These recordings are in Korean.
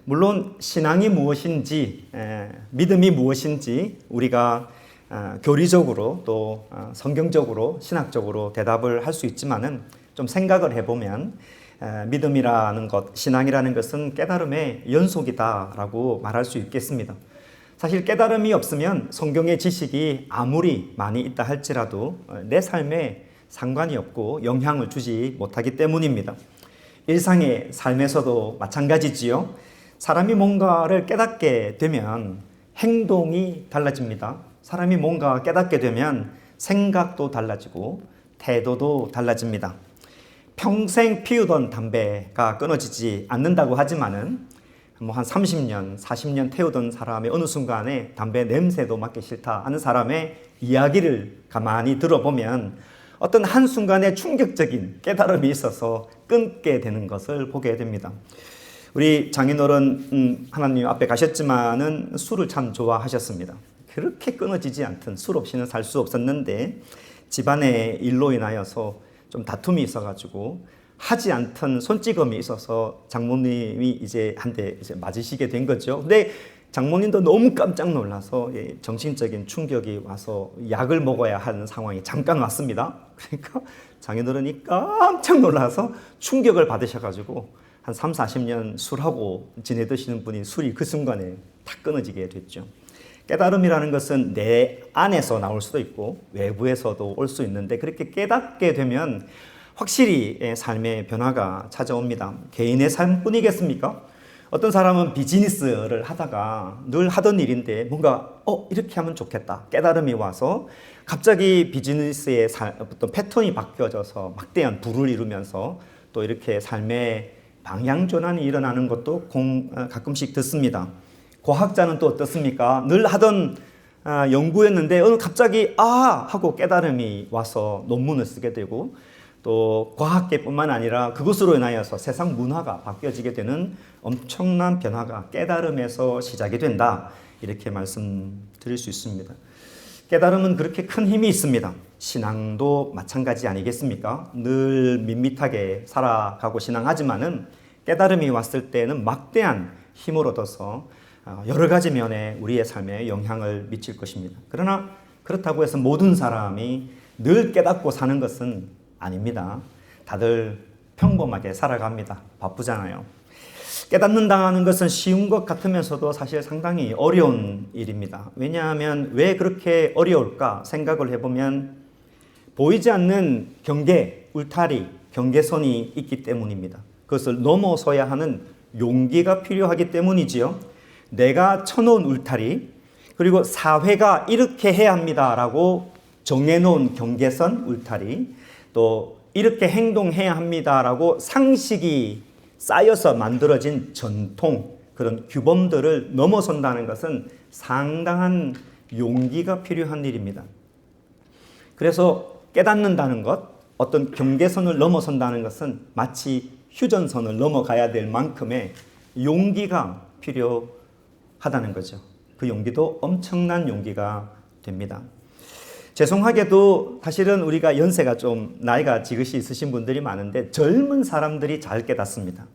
물론 신앙이 무엇인지, 믿음이 무엇인지 우리가 교리적으로 또 성경적으로 신학적으로 대답을 할 수 있지만은 좀 생각을 해보면 믿음이라는 것, 신앙이라는 것은 깨달음의 연속이다라고 말할 수 있겠습니다. 사실 깨달음이 없으면 성경의 지식이 아무리 많이 있다 할지라도 내 삶에 상관이 없고 영향을 주지 못하기 때문입니다. 일상의 삶에서도 마찬가지지요. 사람이 뭔가를 깨닫게 되면 행동이 달라집니다. 사람이 뭔가 깨닫게 되면 생각도 달라지고 태도도 달라집니다. 평생 피우던 담배가 끊어지지 않는다고 하지만은 한 30년, 40년 태우던 사람의 어느 순간에 담배 냄새도 맡기 싫다 하는 사람의 이야기를 가만히 들어보면 어떤 한순간에 충격적인 깨달음이 있어서 끊게 되는 것을 보게 됩니다. 우리 장인어른 하나님 앞에 가셨지만은 술을 참 좋아하셨습니다. 그렇게 끊어지지 않던 술 없이는 살 수 없었는데 집안의 일로 인하여서 좀 다툼이 있어가지고 하지 않던 손찌검이 있어서 장모님이 이제 한 대 맞으시게 된 거죠. 근데 장모님도 너무 깜짝 놀라서 정신적인 충격이 와서 약을 먹어야 하는 상황이 잠깐 왔습니다. 그러니까 장인어른이 깜짝 놀라서 충격을 받으셔가지고 한 3, 40년 술하고 지내드시는 분이 술이 그 순간에 탁 끊어지게 됐죠. 깨달음이라는 것은 내 안에서 나올 수도 있고 외부에서도 올 수 있는데 그렇게 깨닫게 되면 확실히 삶의 변화가 찾아옵니다. 개인의 삶뿐이겠습니까? 어떤 사람은 비즈니스를 하다가 늘 하던 일인데 뭔가 이렇게 하면 좋겠다 깨달음이 와서 갑자기 비즈니스의 어떤 패턴이 바뀌어져서 막대한 부를 이루면서 또 이렇게 삶의 방향 전환이 일어나는 것도 가끔씩 듣습니다. 과학자는 또 어떻습니까? 늘 하던 연구였는데 어느 갑자기 하고 깨달음이 와서 논문을 쓰게 되고 또 과학계뿐만 아니라 그것으로 인하여서 세상 문화가 바뀌어지게 되는 엄청난 변화가 깨달음에서 시작이 된다. 이렇게 말씀드릴 수 있습니다. 깨달음은 그렇게 큰 힘이 있습니다. 신앙도 마찬가지 아니겠습니까? 늘 밋밋하게 살아가고 신앙하지만은 깨달음이 왔을 때는 막대한 힘을 얻어서 여러 가지 면에 우리의 삶에 영향을 미칠 것입니다. 그러나 그렇다고 해서 모든 사람이 늘 깨닫고 사는 것은 아닙니다. 다들 평범하게 살아갑니다. 바쁘잖아요. 깨닫는다는 것은 쉬운 것 같으면서도 사실 상당히 어려운 일입니다. 왜냐하면 왜 그렇게 어려울까 생각을 해보면 보이지 않는 경계, 울타리, 경계선이 있기 때문입니다. 그것을 넘어서야 하는 용기가 필요하기 때문이지요. 내가 쳐놓은 울타리, 그리고 사회가 이렇게 해야 합니다라고 정해놓은 경계선, 울타리, 또 이렇게 행동해야 합니다라고 상식이 쌓여서 만들어진 전통, 그런 규범들을 넘어선다는 것은 상당한 용기가 필요한 일입니다. 그래서 깨닫는다는 것, 어떤 경계선을 넘어선다는 것은 마치 휴전선을 넘어가야 될 만큼의 용기가 필요하다는 거죠. 그 용기도 엄청난 용기가 됩니다. 죄송하게도 사실은 우리가 연세가 좀 나이가 지긋이 있으신 분들이 많은데 젊은 사람들이 잘 깨닫습니다.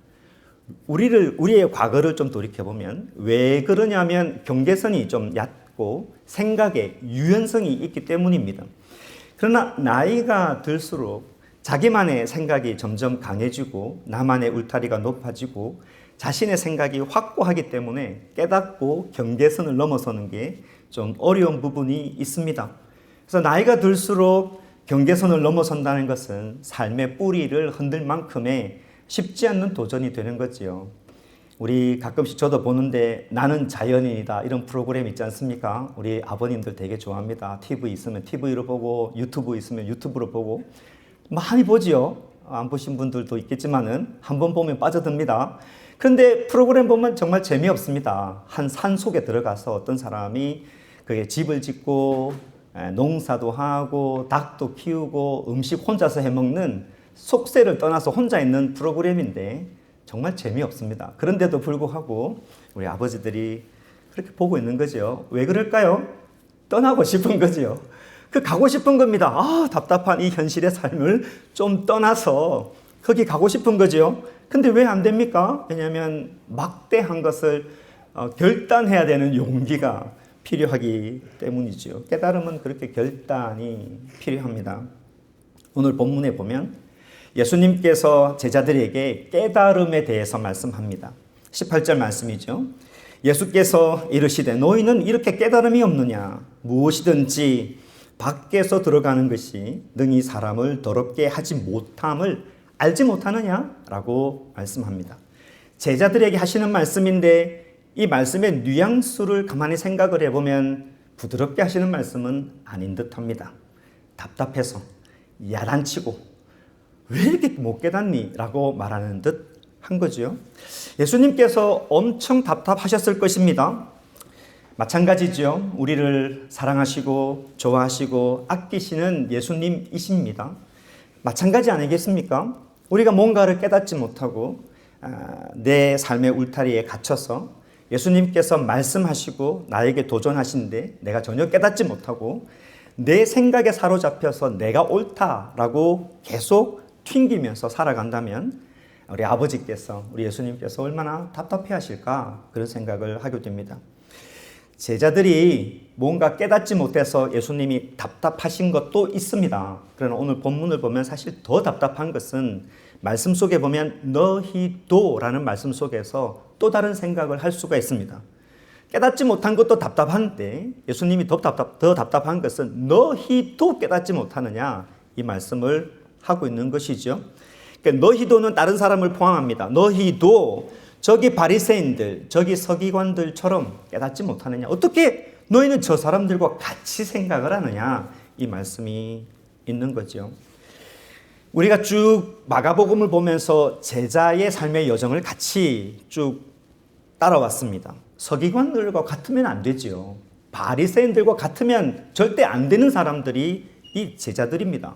우리의 과거를 좀 돌이켜보면 왜 그러냐면 경계선이 좀 얕고 생각에 유연성이 있기 때문입니다. 그러나 나이가 들수록 자기만의 생각이 점점 강해지고 나만의 울타리가 높아지고 자신의 생각이 확고하기 때문에 깨닫고 경계선을 넘어서는 게 좀 어려운 부분이 있습니다. 그래서 나이가 들수록 경계선을 넘어선다는 것은 삶의 뿌리를 흔들 만큼의 쉽지 않는 도전이 되는 거지요. 우리 가끔씩 저도 보는데 나는 자연인이다 이런 프로그램 있지 않습니까? 우리 아버님들 되게 좋아합니다. TV 있으면 TV로 보고 유튜브 있으면 유튜브로 보고 많이 보지요. 안 보신 분들도 있겠지만은 한번 보면 빠져듭니다. 그런데 프로그램 보면 정말 재미없습니다. 한 산 속에 들어가서 어떤 사람이 그게 집을 짓고 농사도 하고 닭도 키우고 음식 혼자서 해먹는 속세를 떠나서 혼자 있는 프로그램인데 정말 재미없습니다. 그런데도 불구하고 우리 아버지들이 그렇게 보고 있는 거죠. 왜 그럴까요? 떠나고 싶은 거죠. 가고 싶은 겁니다. 답답한 이 현실의 삶을 좀 떠나서 거기 가고 싶은 거죠. 근데 왜 안 됩니까? 왜냐하면 막대한 것을 결단해야 되는 용기가 필요하기 때문이죠. 깨달음은 그렇게 결단이 필요합니다. 오늘 본문에 보면 예수님께서 제자들에게 깨달음에 대해서 말씀합니다. 18절 말씀이죠. 예수께서 이르시되 너희는 이렇게 깨달음이 없느냐? 무엇이든지 밖에서 들어가는 것이 능히 사람을 더럽게 하지 못함을 알지 못하느냐? 라고 말씀합니다. 제자들에게 하시는 말씀인데 이 말씀의 뉘앙스를 가만히 생각을 해보면 부드럽게 하시는 말씀은 아닌 듯합니다. 답답해서 야단치고 왜 이렇게 못 깨닫니? 라고 말하는 듯 한 거죠. 예수님께서 엄청 답답하셨을 것입니다. 마찬가지죠. 우리를 사랑하시고 좋아하시고 아끼시는 예수님이십니다. 마찬가지 아니겠습니까? 우리가 뭔가를 깨닫지 못하고 내 삶의 울타리에 갇혀서 예수님께서 말씀하시고 나에게 도전하시는데 내가 전혀 깨닫지 못하고 내 생각에 사로잡혀서 내가 옳다라고 계속 튕기면서 살아간다면 우리 아버지께서, 우리 예수님께서 얼마나 답답해 하실까 그런 생각을 하게 됩니다. 제자들이 뭔가 깨닫지 못해서 예수님이 답답하신 것도 있습니다. 그러나 오늘 본문을 보면 사실 더 답답한 것은 말씀 속에 보면 너희도라는 말씀 속에서 또 다른 생각을 할 수가 있습니다. 깨닫지 못한 것도 답답한데 예수님이 더 답답한 것은 너희도 깨닫지 못하느냐 이 말씀을 하고 있는 것이죠. 그러니까 너희도는 다른 사람을 포함합니다. 너희도 저기 바리새인들, 저기 서기관들처럼 깨닫지 못하느냐? 어떻게 너희는 저 사람들과 같이 생각을 하느냐? 이 말씀이 있는 거죠. 우리가 쭉 마가복음을 보면서 제자의 삶의 여정을 같이 쭉 따라왔습니다. 서기관들과 같으면 안 되죠. 바리새인들과 같으면 절대 안 되는 사람들이 이 제자들입니다.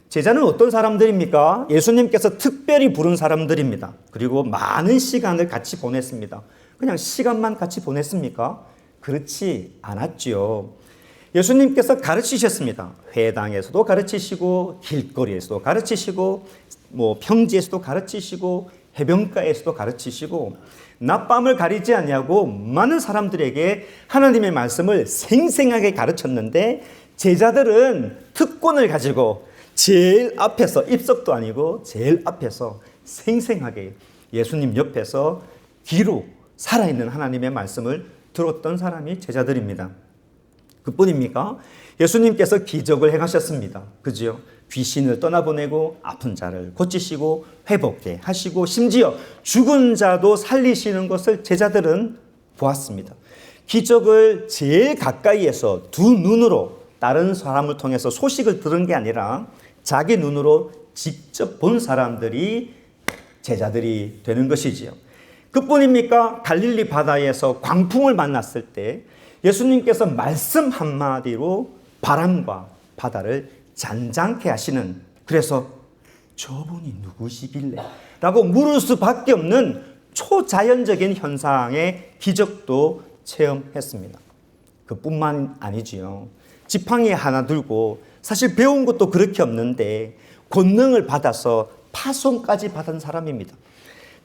제자는 어떤 사람들입니까? 예수님께서 특별히 부른 사람들입니다. 그리고 많은 시간을 같이 보냈습니다. 그냥 시간만 같이 보냈습니까? 그렇지 않았지요. 예수님께서 가르치셨습니다. 회당에서도 가르치시고 길거리에서도 가르치시고 평지에서도 가르치시고 해변가에서도 가르치시고 낮밤을 가리지 아니하고 많은 사람들에게 하나님의 말씀을 생생하게 가르쳤는데 제자들은 특권을 가지고 제일 앞에서 입석도 아니고 제일 앞에서 생생하게 예수님 옆에서 뒤로 살아있는 하나님의 말씀을 들었던 사람이 제자들입니다. 그뿐입니까? 예수님께서 기적을 행하셨습니다. 그죠? 귀신을 떠나보내고 아픈 자를 고치시고 회복게 하시고 심지어 죽은 자도 살리시는 것을 제자들은 보았습니다. 기적을 제일 가까이에서 두 눈으로 다른 사람을 통해서 소식을 들은 게 아니라 자기 눈으로 직접 본 사람들이 제자들이 되는 것이지요. 그뿐입니까? 갈릴리 바다에서 광풍을 만났을 때 예수님께서 말씀 한마디로 바람과 바다를 잔잔케 하시는, 그래서 저분이 누구시길래? 라고 물을 수밖에 없는 초자연적인 현상의 기적도 체험했습니다. 그뿐만 아니지요. 지팡이 하나 들고 사실 배운 것도 그렇게 없는데 권능을 받아서 파송까지 받은 사람입니다.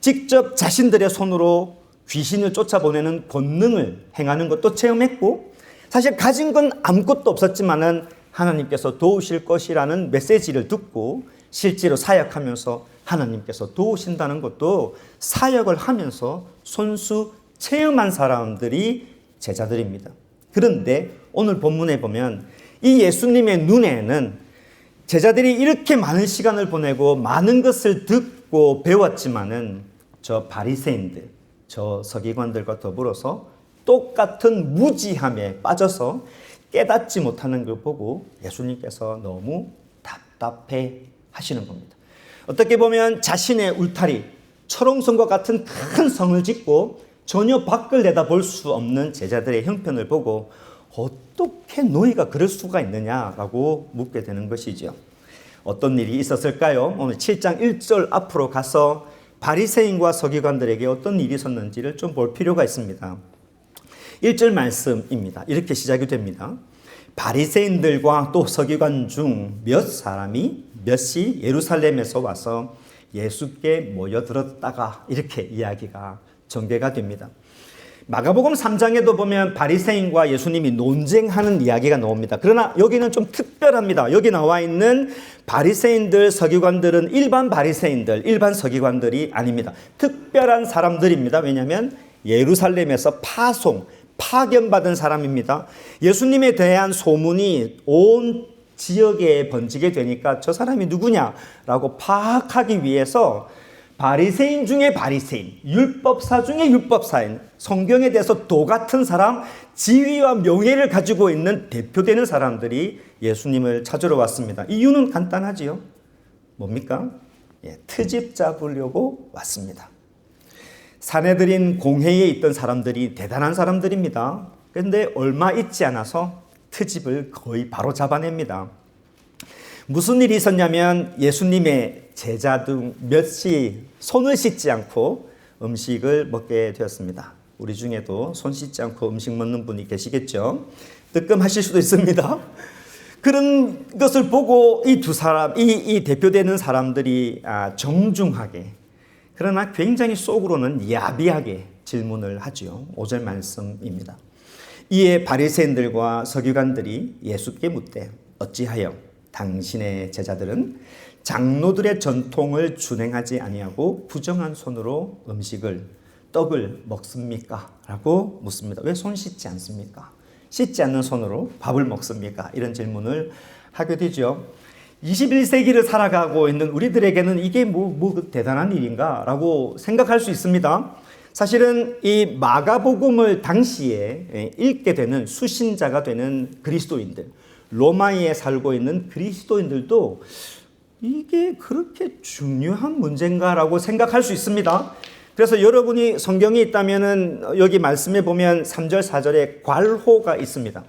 직접 자신들의 손으로 귀신을 쫓아보내는 권능을 행하는 것도 체험했고 사실 가진 건 아무것도 없었지만은 하나님께서 도우실 것이라는 메시지를 듣고 실제로 사역하면서 하나님께서 도우신다는 것도 사역을 하면서 손수 체험한 사람들이 제자들입니다. 그런데 오늘 본문에 보면 이 예수님의 눈에는 제자들이 이렇게 많은 시간을 보내고 많은 것을 듣고 배웠지만은 저 바리새인들, 저 서기관들과 더불어서 똑같은 무지함에 빠져서 깨닫지 못하는 걸 보고 예수님께서 너무 답답해 하시는 겁니다. 어떻게 보면 자신의 울타리, 철옹성과 같은 큰 성을 짓고 전혀 밖을 내다볼 수 없는 제자들의 형편을 보고 어떻게 너희가 그럴 수가 있느냐라고 묻게 되는 것이죠. 어떤 일이 있었을까요? 오늘 7장 1절 앞으로 가서 바리새인과 서기관들에게 어떤 일이 있었는지를 좀 볼 필요가 있습니다. 1절 말씀입니다. 이렇게 시작이 됩니다. 바리새인들과 또 서기관 중 몇 사람이 몇시 예루살렘에서 와서 예수께 모여들었다가 이렇게 이야기가 전개가 됩니다. 마가복음 3장에도 보면 바리새인과 예수님이 논쟁하는 이야기가 나옵니다. 그러나 여기는 좀 특별합니다. 여기 나와 있는 바리새인들, 서기관들은 일반 바리새인들, 일반 서기관들이 아닙니다. 특별한 사람들입니다. 왜냐하면 예루살렘에서 파견받은 사람입니다. 예수님에 대한 소문이 온 지역에 번지게 되니까 저 사람이 누구냐라고 파악하기 위해서 바리새인 중에 바리새인, 율법사 중에 율법사인, 성경에 대해서 도 같은 사람, 지위와 명예를 가지고 있는 대표되는 사람들이 예수님을 찾으러 왔습니다. 이유는 간단하지요. 뭡니까? 트집 잡으려고 왔습니다. 사내들인 공회에 있던 사람들이 대단한 사람들입니다. 그런데 얼마 있지 않아서 트집을 거의 바로 잡아냅니다. 무슨 일이 있었냐면 예수님의 제자 등 몇이 손을 씻지 않고 음식을 먹게 되었습니다. 우리 중에도 손 씻지 않고 음식 먹는 분이 계시겠죠. 뜨끔하실 수도 있습니다. 그런 것을 보고 이 두 사람, 이 대표되는 사람들이 정중하게 그러나 굉장히 속으로는 야비하게 질문을 하죠. 5절 말씀입니다. 이에 바리새인들과 서기관들이 예수께 묻되 어찌하여 당신의 제자들은 장로들의 전통을 준행하지 아니하고 부정한 손으로 떡을 먹습니까? 라고 묻습니다. 왜 손 씻지 않습니까? 씻지 않는 손으로 밥을 먹습니까? 이런 질문을 하게 되죠. 21세기를 살아가고 있는 우리들에게는 이게 뭐 대단한 일인가? 라고 생각할 수 있습니다. 사실은 이 마가복음을 당시에 읽게 되는 수신자가 되는 그리스도인들, 로마에 살고 있는 그리스도인들도 이게 그렇게 중요한 문제인가라고 생각할 수 있습니다. 그래서 여러분이 성경이 있다면은 여기 말씀에 보면 3절, 4절에 괄호가 있습니다.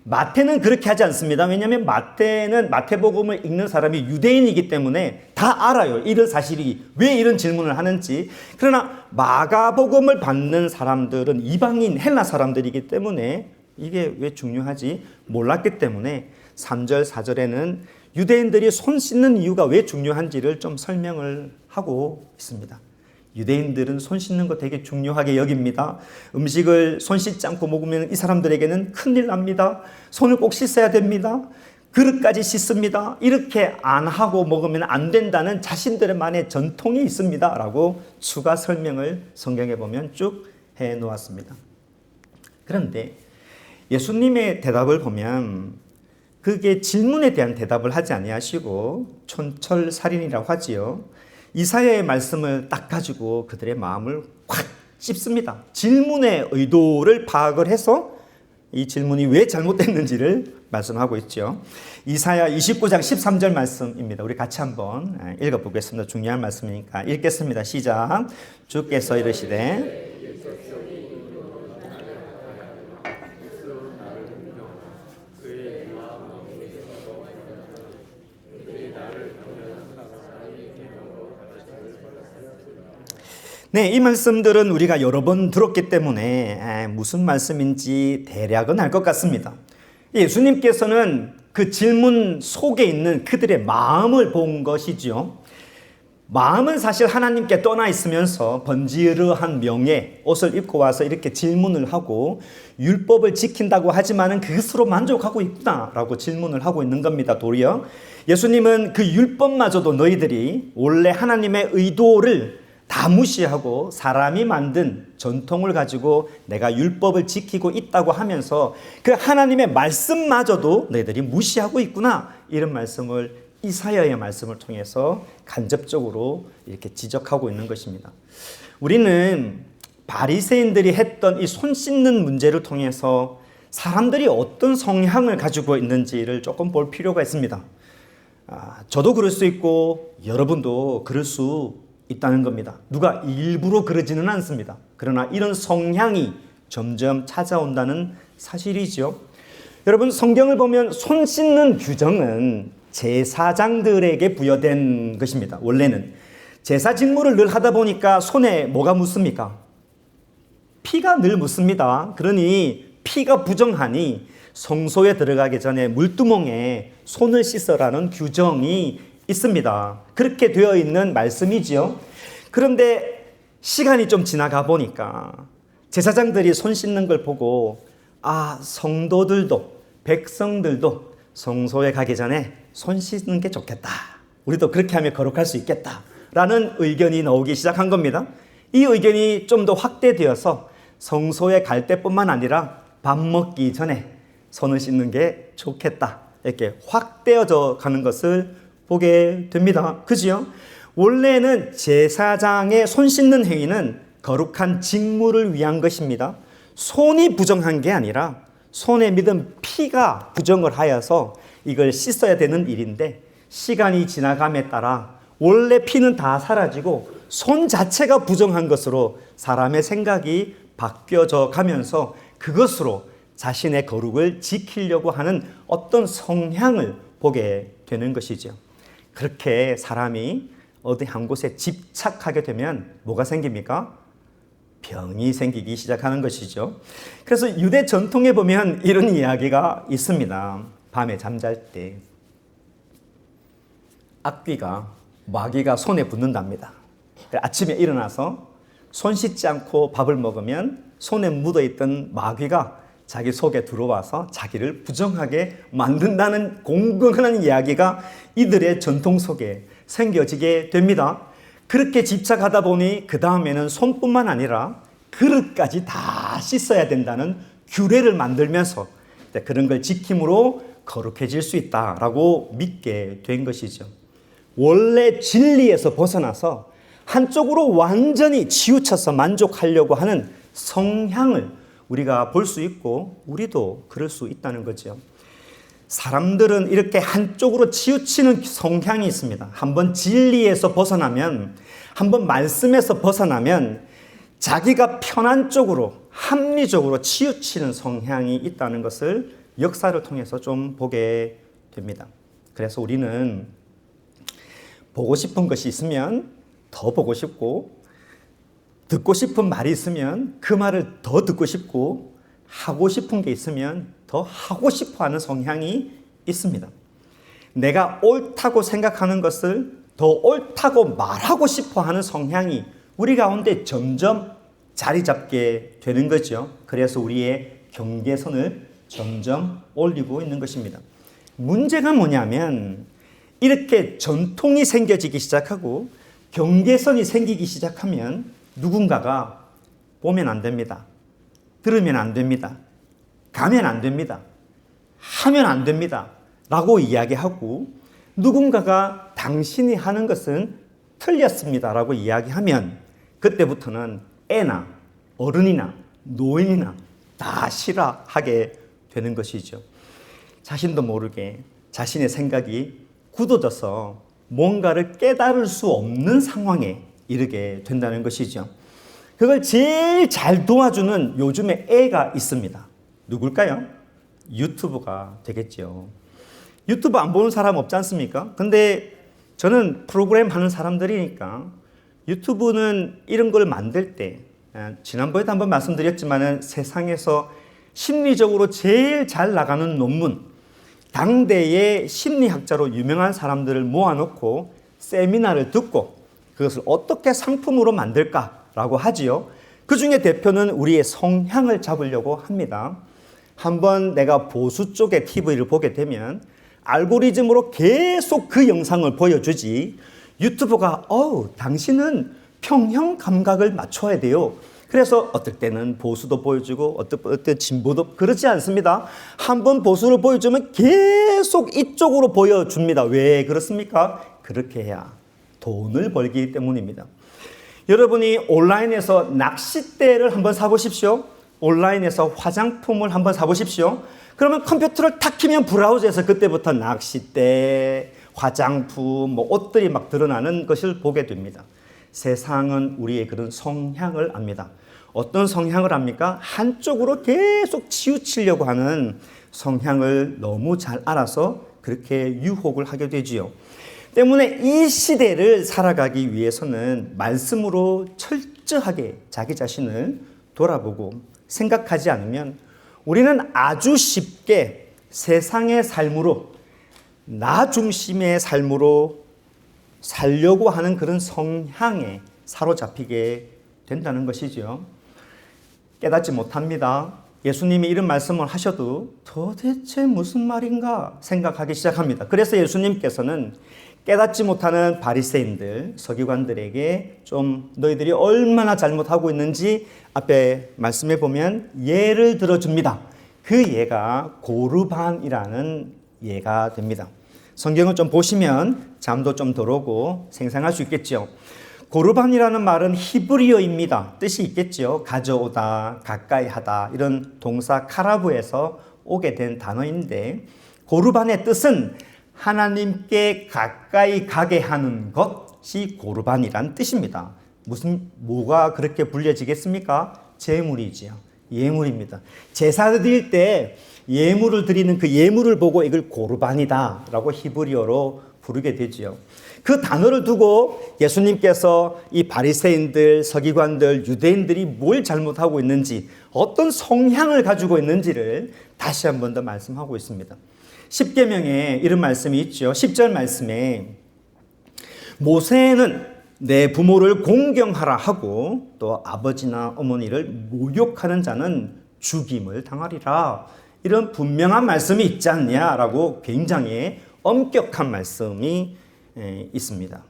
마태는 그렇게 하지 않습니다. 왜냐하면 마태복음을 읽는 사람이 유대인이기 때문에 다 알아요. 이런 사실이 왜 이런 질문을 하는지. 그러나 마가복음을 받는 사람들은 이방인 헬라 사람들이기 때문에 이게 왜 중요하지 몰랐기 때문에 3절, 4절에는 유대인들이 손 씻는 이유가 왜 중요한지를 좀 설명을 하고 있습니다. 유대인들은 손 씻는 거 되게 중요하게 여깁니다. 음식을 손 씻지 않고 먹으면 이 사람들에게는 큰일 납니다. 손을 꼭 씻어야 됩니다. 그릇까지 씻습니다. 이렇게 안 하고 먹으면 안 된다는 자신들만의 전통이 있습니다. 라고 추가 설명을 성경에 보면 쭉 해놓았습니다. 그런데 예수님의 대답을 보면 그게 질문에 대한 대답을 하지 아니하시고 촌철살인이라고 하지요. 이사야의 말씀을 딱 가지고 그들의 마음을 확 씹습니다. 질문의 의도를 파악을 해서 이 질문이 왜 잘못됐는지를 말씀하고 있죠. 이사야 29장 13절 말씀입니다. 우리 같이 한번 읽어보겠습니다. 중요한 말씀이니까 읽겠습니다. 시작. 주께서 이르시되 네, 이 말씀들은 우리가 여러 번 들었기 때문에 무슨 말씀인지 대략은 알 것 같습니다. 예수님께서는 그 질문 속에 있는 그들의 마음을 본 것이지요. 마음은 사실 하나님께 떠나 있으면서 번지르한 명예, 옷을 입고 와서 이렇게 질문을 하고 율법을 지킨다고 하지만은 그것으로 만족하고 있구나라고 질문을 하고 있는 겁니다. 도리어 예수님은 그 율법마저도 너희들이 원래 하나님의 의도를 다 무시하고 사람이 만든 전통을 가지고 내가 율법을 지키고 있다고 하면서 그 하나님의 말씀마저도 너희들이 무시하고 있구나, 이런 말씀을 이사야의 말씀을 통해서 간접적으로 이렇게 지적하고 있는 것입니다. 우리는 바리새인들이 했던 이 손 씻는 문제를 통해서 사람들이 어떤 성향을 가지고 있는지를 조금 볼 필요가 있습니다. 저도 그럴 수 있고 여러분도 그럴 수 있다는 겁니다. 누가 일부러 그러지는 않습니다. 그러나 이런 성향이 점점 찾아온다는 사실이죠. 여러분, 성경을 보면 손 씻는 규정은 제사장들에게 부여된 것입니다. 원래는 제사 직무를 늘 하다 보니까 손에 뭐가 묻습니까? 피가 늘 묻습니다. 그러니 피가 부정하니 성소에 들어가기 전에 물두멍에 손을 씻어라는 규정이 있습니다. 그렇게 되어 있는 말씀이지요. 그런데 시간이 좀 지나가 보니까 제사장들이 손 씻는 걸 보고 성도들도 백성들도 성소에 가기 전에 손 씻는 게 좋겠다. 우리도 그렇게 하면 거룩할 수 있겠다라는 의견이 나오기 시작한 겁니다. 이 의견이 좀 더 확대되어서 성소에 갈 때뿐만 아니라 밥 먹기 전에 손을 씻는 게 좋겠다. 이렇게 확대어져 가는 것을 보게 됩니다. 그지요? 원래는 제사장의 손 씻는 행위는 거룩한 직무를 위한 것입니다. 손이 부정한 게 아니라 손에 묻은 피가 부정을 하여서 이걸 씻어야 되는 일인데 시간이 지나감에 따라 원래 피는 다 사라지고 손 자체가 부정한 것으로 사람의 생각이 바뀌어져 가면서 그것으로 자신의 거룩을 지키려고 하는 어떤 성향을 보게 되는 것이죠. 그렇게 사람이 어디 한 곳에 집착하게 되면 뭐가 생깁니까? 병이 생기기 시작하는 것이죠. 그래서 유대 전통에 보면 이런 이야기가 있습니다. 밤에 잠잘 때 악귀가 마귀가 손에 붙는답니다. 아침에 일어나서 손 씻지 않고 밥을 먹으면 손에 묻어있던 마귀가 자기 속에 들어와서 자기를 부정하게 만든다는 공공한 이야기가 이들의 전통 속에 생겨지게 됩니다. 그렇게 집착하다 보니 그 다음에는 손뿐만 아니라 그릇까지 다 씻어야 된다는 규례를 만들면서 그런 걸 지킴으로 거룩해질 수 있다라고 믿게 된 것이죠. 원래 진리에서 벗어나서 한쪽으로 완전히 치우쳐서 만족하려고 하는 성향을 우리가 볼 수 있고 우리도 그럴 수 있다는 거죠. 사람들은 이렇게 한쪽으로 치우치는 성향이 있습니다. 한번 진리에서 벗어나면, 한번 말씀에서 벗어나면 자기가 편한 쪽으로 합리적으로 치우치는 성향이 있다는 것을 역사를 통해서 좀 보게 됩니다. 그래서 우리는 보고 싶은 것이 있으면 더 보고 싶고, 듣고 싶은 말이 있으면 그 말을 더 듣고 싶고, 하고 싶은 게 있으면 더 하고 싶어 하는 성향이 있습니다. 내가 옳다고 생각하는 것을 더 옳다고 말하고 싶어 하는 성향이 우리 가운데 점점 자리 잡게 되는 거죠. 그래서 우리의 경계선을 점점 올리고 있는 것입니다. 문제가 뭐냐면 이렇게 전통이 생겨지기 시작하고 경계선이 생기기 시작하면 누군가가 보면 안 됩니다. 들으면 안 됩니다. 가면 안 됩니다. 하면 안 됩니다. 라고 이야기하고 누군가가 당신이 하는 것은 틀렸습니다. 라고 이야기하면 그때부터는 애나 어른이나 노인이나 다 싫어하게 되는 것이죠. 자신도 모르게 자신의 생각이 굳어져서 뭔가를 깨달을 수 없는 상황에 이르게 된다는 것이죠. 그걸 제일 잘 도와주는 요즘에 애가 있습니다. 누굴까요? 유튜브가 되겠죠. 유튜브 안 보는 사람 없지 않습니까? 근데 저는 프로그램 하는 사람들이니까 유튜브는 이런 걸 만들 때 지난번에도 한번 말씀드렸지만 세상에서 심리적으로 제일 잘 나가는 논문, 당대의 심리학자로 유명한 사람들을 모아놓고 세미나를 듣고 그것을 어떻게 상품으로 만들까라고 하지요. 그 중에 대표는 우리의 성향을 잡으려고 합니다. 한번 내가 보수 쪽의 TV를 보게 되면 알고리즘으로 계속 그 영상을 보여주지 유튜브가 당신은 평형 감각을 맞춰야 돼요. 그래서 어떨 때는 보수도 보여주고 어떨 때 진보도 그렇지 않습니다. 한번 보수를 보여주면 계속 이쪽으로 보여줍니다. 왜 그렇습니까? 그렇게 해야 돈을 벌기 때문입니다. 여러분이 온라인에서 낚싯대를 한번 사보십시오. 온라인에서 화장품을 한번 사보십시오. 그러면 컴퓨터를 탁 키면 브라우저에서 그때부터 낚싯대, 화장품, 옷들이 막 드러나는 것을 보게 됩니다. 세상은 우리의 그런 성향을 압니다. 어떤 성향을 압니까? 한쪽으로 계속 치우치려고 하는 성향을 너무 잘 알아서 그렇게 유혹을 하게 되지요. 때문에 이 시대를 살아가기 위해서는 말씀으로 철저하게 자기 자신을 돌아보고 생각하지 않으면 우리는 아주 쉽게 세상의 삶으로 나 중심의 삶으로 살려고 하는 그런 성향에 사로잡히게 된다는 것이죠. 깨닫지 못합니다. 예수님이 이런 말씀을 하셔도 도대체 무슨 말인가 생각하기 시작합니다. 그래서 예수님께서는 깨닫지 못하는 바리새인들, 서기관들에게 좀 너희들이 얼마나 잘못하고 있는지 앞에 말씀해 보면 예를 들어줍니다. 그 예가 고르반이라는 예가 됩니다. 성경을 좀 보시면 잠도 좀 덜 오고 생생할 수 있겠죠. 고르반이라는 말은 히브리어입니다. 뜻이 있겠죠. 가져오다, 가까이 하다 이런 동사 카라브에서 오게 된 단어인데 고르반의 뜻은 하나님께 가까이 가게 하는 것이 고르반이란 뜻입니다. 뭐가 그렇게 불려지겠습니까? 제물이지요. 예물입니다. 제사 드릴 때 예물을 드리는 그 예물을 보고 이걸 고르반이다 라고 히브리어로 부르게 되지요. 그 단어를 두고 예수님께서 이 바리새인들, 서기관들, 유대인들이 뭘 잘못하고 있는지, 어떤 성향을 가지고 있는지를 다시 한 번 더 말씀하고 있습니다. 십계명에 이런 말씀이 있죠. 10절 말씀에 모세는 내 부모를 공경하라 하고 또 아버지나 어머니를 모욕하는 자는 죽임을 당하리라. 이런 분명한 말씀이 있지 않냐라고 굉장히 엄격한 말씀이 있습니다.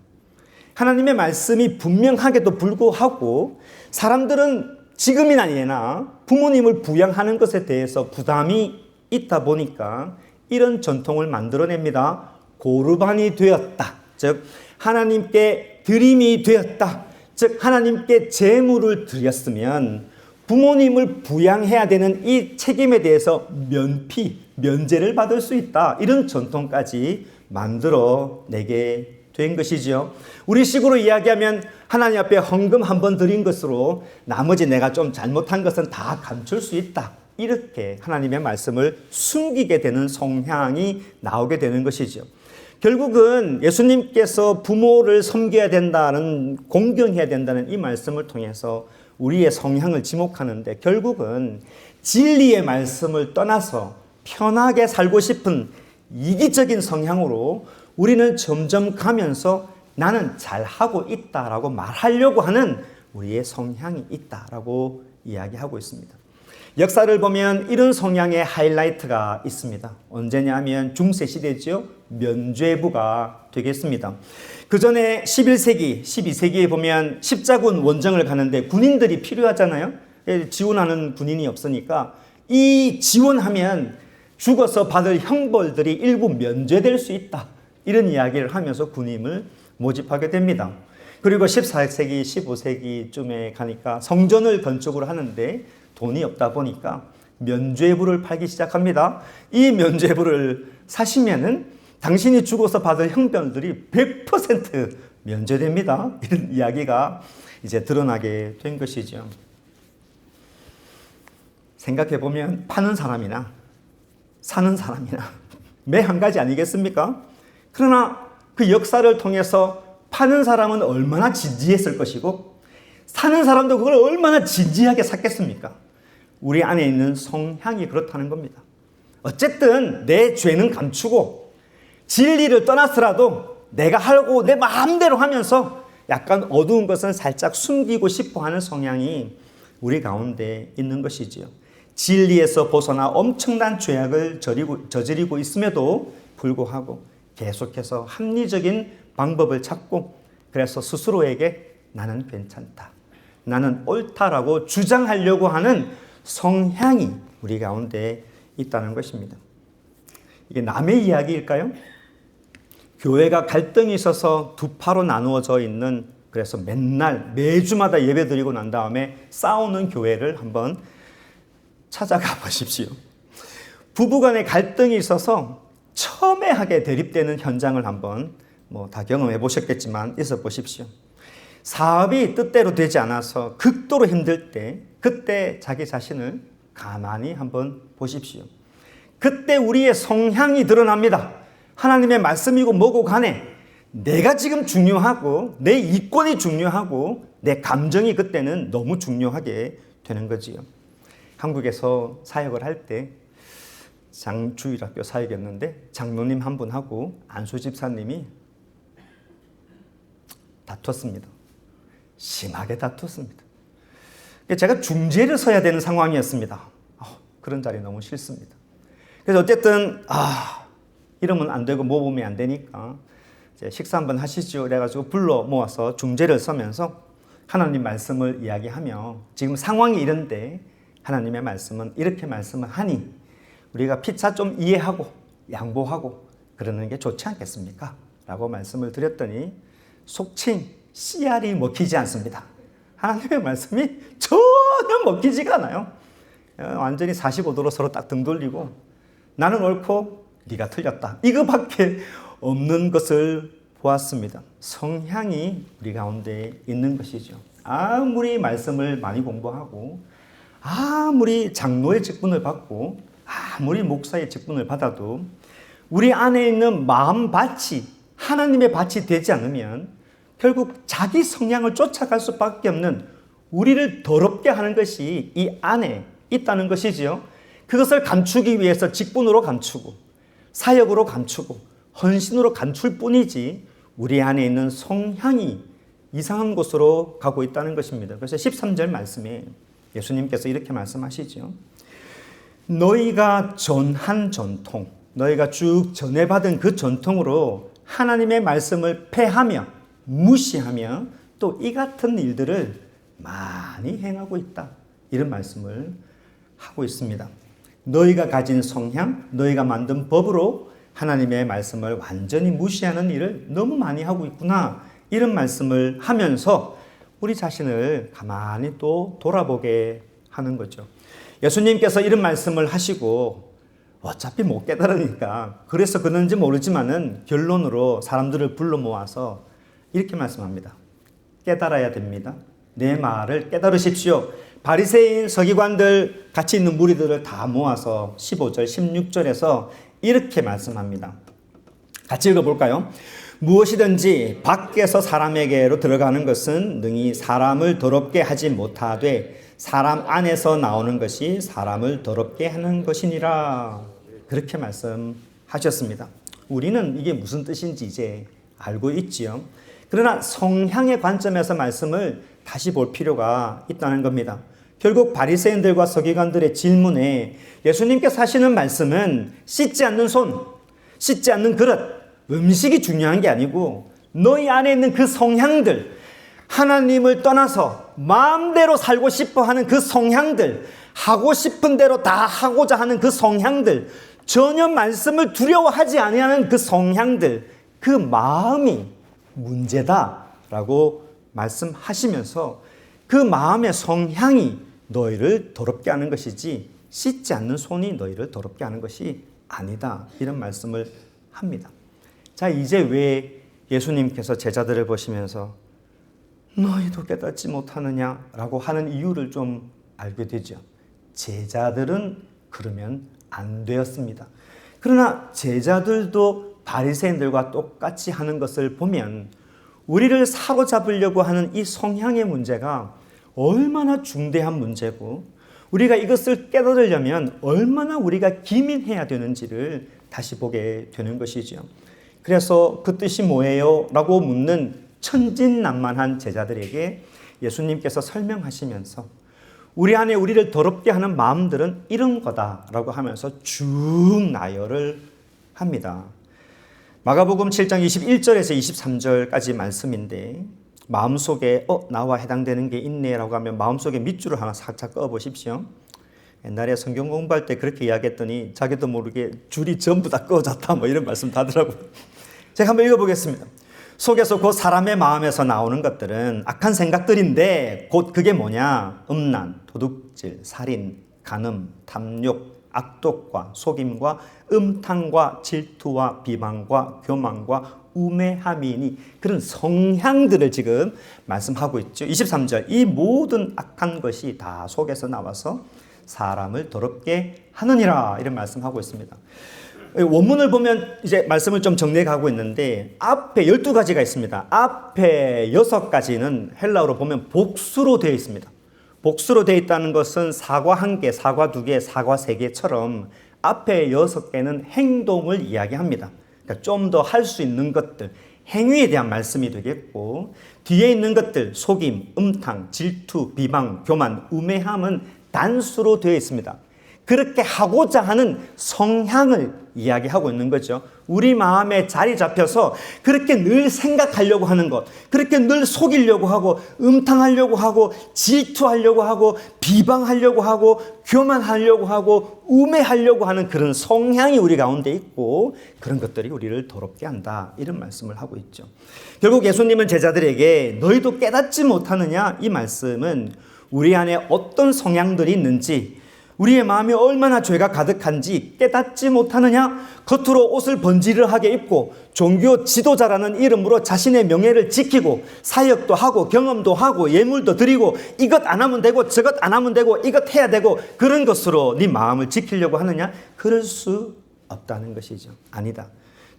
하나님의 말씀이 분명하게도 불구하고 사람들은 지금이나 예나 부모님을 부양하는 것에 대해서 부담이 있다 보니까 이런 전통을 만들어냅니다. 고르반이 되었다. 즉 하나님께 드림이 되었다. 즉 하나님께 제물을 드렸으면 부모님을 부양해야 되는 이 책임에 대해서 면제를 받을 수 있다. 이런 전통까지 만들어내게 된 것이지요. 우리식으로 이야기하면 하나님 앞에 헌금 한 번 드린 것으로 나머지 내가 좀 잘못한 것은 다 감출 수 있다. 이렇게 하나님의 말씀을 숨기게 되는 성향이 나오게 되는 것이죠. 결국은 예수님께서 부모를 섬겨야 된다는, 공경해야 된다는 이 말씀을 통해서 우리의 성향을 지목하는데 결국은 진리의 말씀을 떠나서 편하게 살고 싶은 이기적인 성향으로 우리는 점점 가면서 나는 잘하고 있다라고 말하려고 하는 우리의 성향이 있다라고 이야기하고 있습니다. 역사를 보면 이런 성향의 하이라이트가 있습니다. 언제냐면 중세 시대죠. 면죄부가 되겠습니다. 그 전에 11세기, 12세기에 보면 십자군 원정을 가는데 군인들이 필요하잖아요. 지원하는 군인이 없으니까 이 지원하면 죽어서 받을 형벌들이 일부 면제될 수 있다. 이런 이야기를 하면서 군인을 모집하게 됩니다. 그리고 14세기, 15세기쯤에 가니까 성전을 건축을 하는데 돈이 없다 보니까 면죄부를 팔기 시작합니다. 이 면죄부를 사시면은 당신이 죽어서 받을 형벌들이 100% 면제됩니다. 이런 이야기가 이제 드러나게 된 것이죠. 생각해 보면 파는 사람이나 사는 사람이나 매 한 가지 아니겠습니까? 그러나 그 역사를 통해서 파는 사람은 얼마나 진지했을 것이고 사는 사람도 그걸 얼마나 진지하게 샀겠습니까? 우리 안에 있는 성향이 그렇다는 겁니다. 어쨌든 내 죄는 감추고 진리를 떠나서라도 내가 하고 내 마음대로 하면서 약간 어두운 것은 살짝 숨기고 싶어 하는 성향이 우리 가운데 있는 것이지요. 진리에서 벗어나 엄청난 죄악을 저지르고 있음에도 불구하고 계속해서 합리적인 방법을 찾고 그래서 스스로에게 나는 괜찮다, 나는 옳다라고 주장하려고 하는 성향이 우리 가운데 있다는 것입니다. 이게 남의 이야기일까요? 교회가 갈등이 있어서 두 파로 나누어져 있는, 그래서 맨날 매주마다 예배 드리고 난 다음에 싸우는 교회를 한번 찾아가 보십시오. 부부간의 갈등이 있어서 첨예하게 대립되는 현장을 한번 다 경험해 보셨겠지만 있어 보십시오. 사업이 뜻대로 되지 않아서 극도로 힘들 때 그때 자기 자신을 가만히 한번 보십시오. 그때 우리의 성향이 드러납니다. 하나님의 말씀이고 뭐고 간에 내가 지금 중요하고 내 이권이 중요하고 내 감정이 그때는 너무 중요하게 되는 거지요. 한국에서 사역을 할 때 장주일학교 사역이었는데 장로님 한 분하고 안수 집사님이 다퉜습니다. 심하게 다퉜습니다. 제가 중재를 서야 되는 상황이었습니다. 그런 자리 너무 싫습니다. 그래서 어쨌든 이러면 안 되고 모범이 안 되니까 이제 식사 한번 하시죠. 그래가지고 불러 모아서 중재를 서면서 하나님 말씀을 이야기하며 지금 상황이 이런데 하나님의 말씀은 이렇게 말씀을 하니 우리가 피차 좀 이해하고 양보하고 그러는 게 좋지 않겠습니까? 라고 말씀을 드렸더니 속칭 씨알이 먹히지 않습니다. 하나님의 말씀이 전혀 먹히지가 않아요. 완전히 45도로 서로 딱 등 돌리고 나는 옳고 네가 틀렸다. 이거밖에 없는 것을 보았습니다. 성향이 우리 가운데 있는 것이죠. 아무리 말씀을 많이 공부하고 아무리 장로의 직분을 받고 아무리 목사의 직분을 받아도 우리 안에 있는 마음밭이 하나님의 밭이 되지 않으면 결국 자기 성향을 쫓아갈 수밖에 없는 우리를 더럽게 하는 것이 이 안에 있다는 것이지요. 그것을 감추기 위해서 직분으로 감추고 사역으로 감추고 헌신으로 감출 뿐이지 우리 안에 있는 성향이 이상한 곳으로 가고 있다는 것입니다. 그래서 13절 말씀에 예수님께서 이렇게 말씀하시죠. 너희가 전한 전통, 너희가 쭉 전해받은 그 전통으로 하나님의 말씀을 폐하며 무시하며 또 이 같은 일들을 많이 행하고 있다. 이런 말씀을 하고 있습니다. 너희가 가진 성향, 너희가 만든 법으로 하나님의 말씀을 완전히 무시하는 일을 너무 많이 하고 있구나. 이런 말씀을 하면서 우리 자신을 가만히 또 돌아보게 하는 거죠. 예수님께서 이런 말씀을 하시고 어차피 못 깨달으니까 그래서 그런지 모르지만은 결론으로 사람들을 불러 모아서 이렇게 말씀합니다. 깨달아야 됩니다. 내 말을 깨달으십시오. 바리새인 서기관들 같이 있는 무리들을 다 모아서 15절 16절에서 이렇게 말씀합니다. 같이 읽어볼까요? 무엇이든지 밖에서 사람에게로 들어가는 것은 능히 사람을 더럽게 하지 못하되 사람 안에서 나오는 것이 사람을 더럽게 하는 것이니라. 그렇게 말씀하셨습니다. 우리는 이게 무슨 뜻인지 이제 알고 있지요. 그러나 성향의 관점에서 말씀을 다시 볼 필요가 있다는 겁니다. 결국 바리새인들과 서기관들의 질문에 예수님께서 하시는 말씀은 씻지 않는 손, 씻지 않는 그릇, 음식이 중요한 게 아니고 너희 안에 있는 그 성향들, 하나님을 떠나서 마음대로 살고 싶어 하는 그 성향들, 하고 싶은 대로 다 하고자 하는 그 성향들, 전혀 말씀을 두려워하지 아니하는 그 성향들, 그 마음이 문제다라고 말씀하시면서 그 마음의 성향이 너희를 더럽게 하는 것이지 씻지 않는 손이 너희를 더럽게 하는 것이 아니다. 이런 말씀을 합니다. 자, 이제 왜 예수님께서 제자들을 보시면서 너희도 깨닫지 못하느냐라고 하는 이유를 좀 알게 되죠. 제자들은 그러면 안 되었습니다. 그러나 제자들도 바리새인들과 똑같이 하는 것을 보면 우리를 사로잡으려고 하는 이 성향의 문제가 얼마나 중대한 문제고 우리가 이것을 깨달으려면 얼마나 우리가 기민해야 되는지를 다시 보게 되는 것이죠. 그래서 그 뜻이 뭐예요? 라고 묻는 천진난만한 제자들에게 예수님께서 설명하시면서 우리 안에 우리를 더럽게 하는 마음들은 이런 거다라고 하면서 쭉 나열을 합니다. 마가복음 7장 21절에서 23절까지 말씀인데 마음속에 나와 해당되는 게 있네라고 하면 마음속에 밑줄을 하나 살짝 그어보십시오. 옛날에 성경 공부할 때 그렇게 이야기했더니 자기도 모르게 줄이 전부 다 꺼졌다 뭐 이런 말씀 하더라고요. 제가 한번 읽어보겠습니다. 속에서 곧 사람의 마음에서 나오는 것들은 악한 생각들인데 곧 그게 뭐냐? 음란, 도둑질, 살인, 간음, 탐욕, 악독과 속임과 음탕과 질투와 비방과 교만과 우매함이니 그런 성향들을 지금 말씀하고 있죠. 23절 이 모든 악한 것이 다 속에서 나와서 사람을 더럽게 하느니라 이런 말씀하고 있습니다. 원문을 보면 이제 말씀을 좀 정리해 가고 있는데 앞에 12가지가 있습니다. 앞에 6가지는 헬라어로 보면 복수로 되어 있습니다. 복수로 되어 있다는 것은 사과 1개, 사과 2개, 사과 3개처럼 앞에 6개는 행동을 이야기합니다. 그러니까 좀 더 할 수 있는 것들, 행위에 대한 말씀이 되겠고, 뒤에 있는 것들 속임, 음탕, 질투, 비방, 교만, 우매함은 단수로 되어 있습니다. 그렇게 하고자 하는 성향을 이야기하고 있는 거죠. 우리 마음에 자리 잡혀서 그렇게 늘 생각하려고 하는 것, 그렇게 늘 속이려고 하고, 음탕하려고 하고, 질투하려고 하고, 비방하려고 하고, 교만하려고 하고, 우매하려고 하는 그런 성향이 우리 가운데 있고, 그런 것들이 우리를 더럽게 한다, 이런 말씀을 하고 있죠. 결국 예수님은 제자들에게 너희도 깨닫지 못하느냐, 이 말씀은 우리 안에 어떤 성향들이 있는지, 우리의 마음이 얼마나 죄가 가득한지 깨닫지 못하느냐? 겉으로 옷을 번지르하게 입고 종교 지도자라는 이름으로 자신의 명예를 지키고 사역도 하고 경험도 하고 예물도 드리고 이것 안 하면 되고 저것 안 하면 되고 이것 해야 되고 그런 것으로 네 마음을 지키려고 하느냐? 그럴 수 없다는 것이죠. 아니다.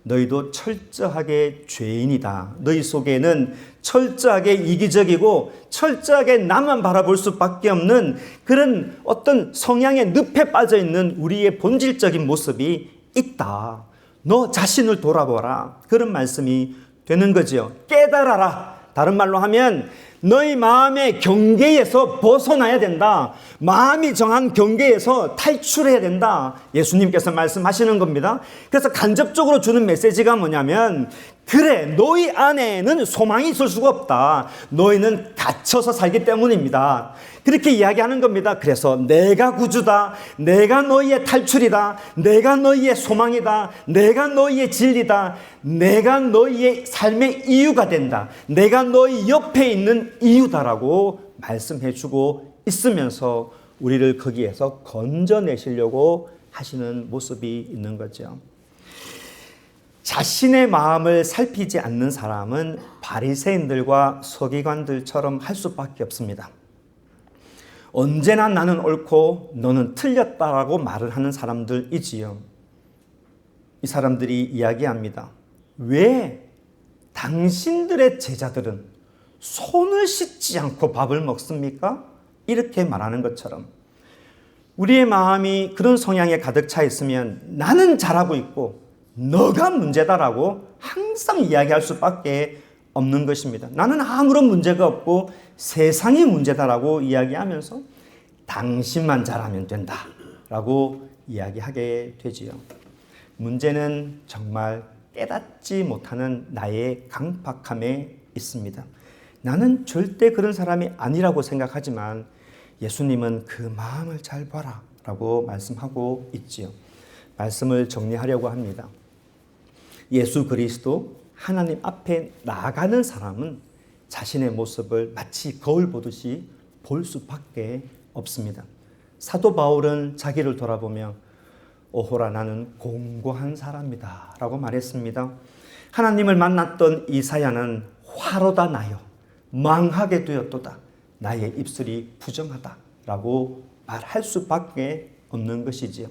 너희도 철저하게 죄인이다. 너희 속에는 철저하게 이기적이고 철저하게 나만 바라볼 수밖에 없는 그런 어떤 성향의 늪에 빠져 있는 우리의 본질적인 모습이 있다. 너 자신을 돌아보라. 그런 말씀이 되는 거죠. 깨달아라. 다른 말로 하면 너희 마음의 경계에서 벗어나야 된다. 마음이 정한 경계에서 탈출해야 된다. 예수님께서 말씀하시는 겁니다. 그래서 간접적으로 주는 메시지가 뭐냐면, 그래, 너희 안에는 소망이 있을 수가 없다. 너희는 갇혀서 살기 때문입니다. 그렇게 이야기하는 겁니다. 그래서 내가 구주다. 내가 너희의 탈출이다. 내가 너희의 소망이다. 내가 너희의 진리다. 내가 너희의 삶의 이유가 된다. 내가 너희 옆에 있는 이유다라고 말씀해 주고 있으면서 우리를 거기에서 건져내시려고 하시는 모습이 있는 거죠. 자신의 마음을 살피지 않는 사람은 바리새인들과 서기관들처럼 할 수밖에 없습니다. 언제나 나는 옳고 너는 틀렸다라고 말을 하는 사람들이지요. 이 사람들이 이야기합니다. 왜 당신들의 제자들은 손을 씻지 않고 밥을 먹습니까? 이렇게 말하는 것처럼 우리의 마음이 그런 성향에 가득 차 있으면 나는 잘하고 있고 너가 문제다라고 항상 이야기할 수밖에 없는 것입니다. 나는 아무런 문제가 없고 세상이 문제다라고 이야기하면서 당신만 잘하면 된다라고 이야기하게 되지요. 문제는 정말 깨닫지 못하는 나의 강박함에 있습니다. 나는 절대 그런 사람이 아니라고 생각하지만 예수님은 그 마음을 잘 봐라 라고 말씀하고 있지요. 말씀을 정리하려고 합니다. 예수 그리스도 하나님 앞에 나아가는 사람은 자신의 모습을 마치 거울 보듯이 볼 수밖에 없습니다. 사도 바울은 자기를 돌아보며 오호라 나는 공고한 사람이다 라고 말했습니다. 하나님을 만났던 이사야는 화로다 나요 망하게 되었도다 나의 입술이 부정하다 라고 말할 수밖에 없는 것이지요.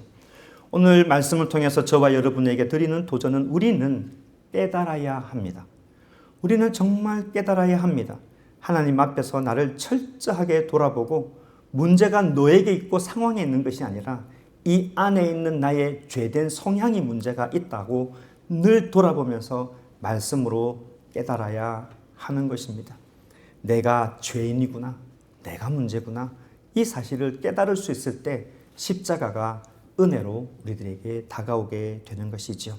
오늘 말씀을 통해서 저와 여러분에게 드리는 도전은 우리는 깨달아야 합니다. 우리는 정말 깨달아야 합니다. 하나님 앞에서 나를 철저하게 돌아보고 문제가 너에게 있고 상황에 있는 것이 아니라 이 안에 있는 나의 죄된 성향이 문제가 있다고 늘 돌아보면서 말씀으로 깨달아야 하는 것입니다. 내가 죄인이구나. 내가 문제구나. 이 사실을 깨달을 수 있을 때 십자가가 은혜로 우리들에게 다가오게 되는 것이죠.